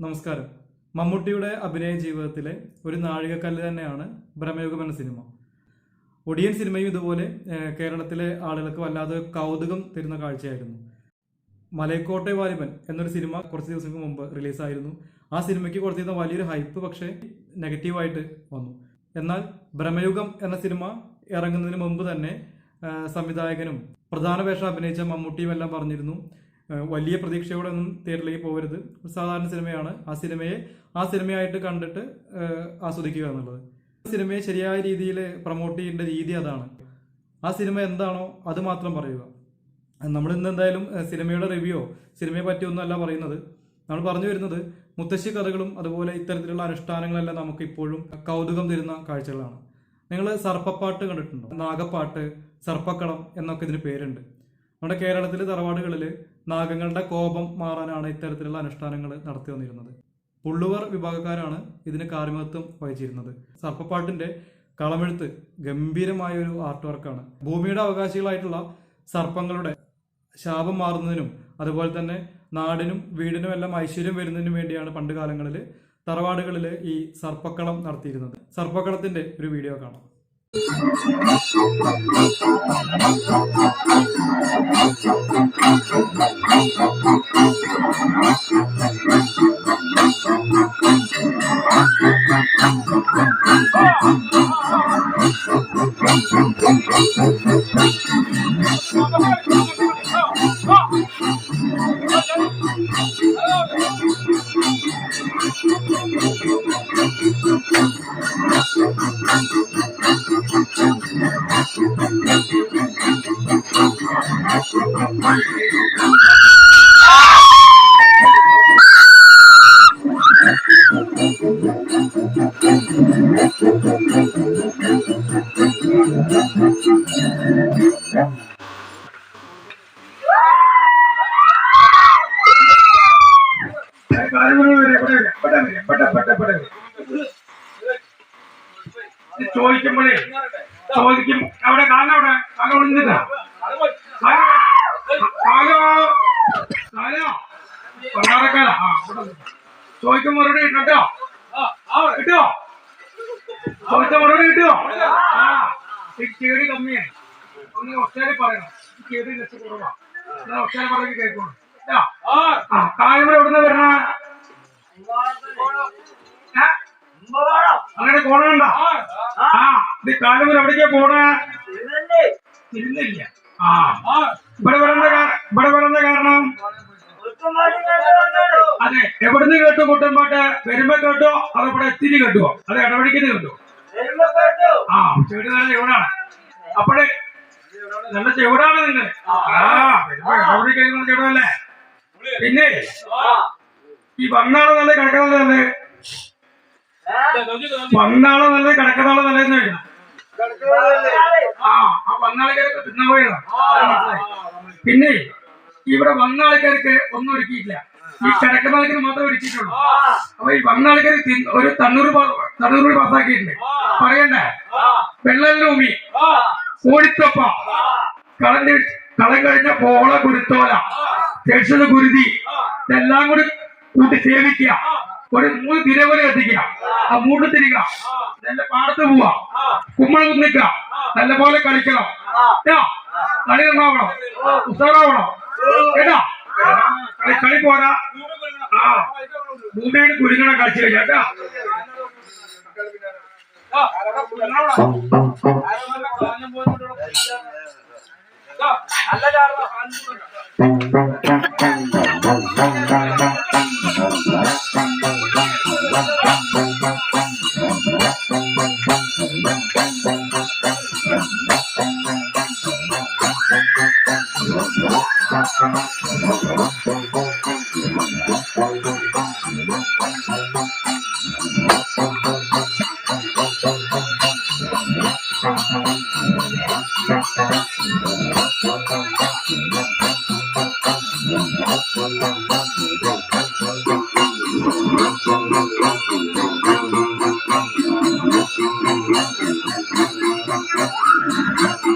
നമസ്കാരം. മമ്മൂട്ടിയുടെ അഭിനയ ജീവിതത്തിലെ ഒരു നാഴികക്കല്ല് തന്നെയാണ് ബ്രഹ്മയുഗം എന്ന സിനിമ. ഒടിയൻ സിനിമയും ഇതുപോലെ കേരളത്തിലെ ആളുകൾക്ക് വല്ലാതെ കൗതുകം തരുന്ന കാഴ്ചയായിരുന്നു. മലൈക്കോട്ടെ വാലിബൻ എന്നൊരു സിനിമ കുറച്ച് ദിവസങ്ങൾക്ക് മുമ്പ് റിലീസായിരുന്നു. ആ സിനിമയ്ക്ക് കൊടുത്തിരുന്ന വലിയൊരു ഹൈപ്പ് പക്ഷേ നെഗറ്റീവായിട്ട് വന്നു. എന്നാൽ ബ്രഹ്മയുഗം എന്ന സിനിമ ഇറങ്ങുന്നതിന് മുമ്പ് തന്നെ സംവിധായകനും പ്രധാന വേഷം അഭിനയിച്ച മമ്മൂട്ടിയും എല്ലാം പറഞ്ഞിരുന്നു, വലിയ പ്രതീക്ഷയോടെ ഒന്നും തിയേറ്ററിലേക്ക് പോകരുത്, സാധാരണ സിനിമയാണ്, ആ സിനിമയായിട്ട് കണ്ടിട്ട് ആസ്വദിക്കുക എന്നുള്ളത്. സിനിമയെ ശരിയായ രീതിയിൽ പ്രൊമോട്ട് ചെയ്യേണ്ട രീതി അതാണ്. ആ സിനിമ എന്താണോ അത് മാത്രം പറയുക. നമ്മൾ ഇന്ന് എന്തായാലും സിനിമയുടെ റിവ്യൂ സിനിമയെ പറ്റിയൊന്നുമല്ല പറയുന്നത്. നമ്മൾ പറഞ്ഞു വരുന്നത് മുത്തശ്ശി കഥകളും അതുപോലെ ഇത്തരത്തിലുള്ള അനുഷ്ഠാനങ്ങളെല്ലാം നമുക്ക് ഇപ്പോഴും കൗതുകം തരുന്ന കാഴ്ചകളാണ്. നിങ്ങൾ സർപ്പപ്പാട്ട് കണ്ടിട്ടുണ്ടോ? നാഗപ്പാട്ട്, സർപ്പക്കളം എന്നൊക്കെ ഇതിന് പേരുണ്ട്. നമ്മുടെ കേരളത്തിലെ തറവാടുകളിൽ നാഗങ്ങളുടെ കോപം മാറാനാണ് ഇത്തരത്തിലുള്ള അനുഷ്ഠാനങ്ങൾ നടത്തി വന്നിരുന്നത്. പുള്ളുവർ വിഭാഗക്കാരാണ് ഇതിന് കാർമ്മികത്വം വഹിച്ചിരുന്നത്. സർപ്പപ്പാട്ടിന്റെ കളമെഴുത്ത് ഗംഭീരമായ ഒരു ആർട്ട് വർക്കാണ്. ഭൂമിയുടെ അവകാശികളായിട്ടുള്ള സർപ്പങ്ങളുടെ ശാപം മാറുന്നതിനും അതുപോലെ തന്നെ നാടിനും വീടിനും എല്ലാം ഐശ്വര്യം വരുന്നതിനും വേണ്ടിയാണ് പണ്ട് കാലങ്ങളിൽ തറവാടുകളിൽ ഈ സർപ്പക്കളം നടത്തിയിരുന്നത്. സർപ്പക്കളത്തിന്റെ ഒരു വീഡിയോ കാണാം. ചോദിക്കും അവിടെ കാലം ഒളിഞ്ഞിട്ടാ ചോദിക്കും മറുപടി കിട്ടോ കിട്ടോ ചോദിച്ച മറുപടി കിട്ടോ? ചേടി കമ്മിയാണ്, ഒന്ന് ഒച്ചാരി പറയണം. ചേടി ലക്ഷം കുറവാ, ഒച്ചാരി പറഞ്ഞ് കേൾക്കണം. കാലം എവിടുന്ന വരണ? അങ്ങനെ പോണണ്ട. ഇത് കാലൂർ എവിടേക്കാ പോണ? ഇരുന്നില്ല. ഇവിടെ വരേണ്ട കാരണം അതെ, എവിടുന്ന് കേട്ടു? കുട്ടൻപാട്ട് വരുമ്പോ കേട്ടോ അതോ ഇവിടെ എത്തിരി കേട്ടുവോ? അത് ഇടപെടിക്കുന്ന കേട്ടോ? ചെടി നല്ല ചെവിടാണ്. അപ്പോഴേ നല്ല ചെവിടാണ് നിങ്ങൾ. വരുമ്പോ ഇടപെടി കഴിക്കുന്ന ചെവിടല്ലേ. പിന്നെ ഈ വന്നാള് നല്ല കിടക്കുന്നത് തന്നെ, വന്നാളോ നല്ലത് കിടക്കുന്നാളോ നല്ലതെന്ന് ചോദിക്കണം. ആ വന്നാൾക്കാരൊക്കെ തിന്നാൻ പോയതാണ്. പിന്നെ ഇവിടെ വന്ന ആൾക്കാർക്ക് ഒന്നും ഒരുക്കിയിട്ടില്ല, ഈ കിടക്കുന്ന ആൾക്കാർ മാത്രമേ ഒരുക്കിയിട്ടുള്ളൂ. അപ്പൊ ഈ വന്ന ആൾക്കാർ ഒരു തണ്ണൂറ് പാസ്സാക്കിയിട്ടുണ്ട്. പറയണ്ടേ? വെള്ളൂമി, ഓടിത്തപ്പ, കളം കഴിഞ്ഞ പോള, കുരുത്തോല, ശേഷത കുരുതി, ഇതെല്ലാം കൂടി കൂട്ടി സേവിക്കുക. ഒരു 3 തിരവല കത്തിക്കുക, ആ 3 തിരിക, നല്ല പാടത്ത് പോവാ, കുമ്മള കുന്നിക്കുക, നല്ലപോലെ കളിക്കണം. കളി നന്നാവണം, ഉഷാറാവണം കേട്ടാ. കളി പോരാ, ഭൂമിയുടെ കുരുങ്ങണം കളിച്ചു കഴിഞ്ഞാ. Thank you.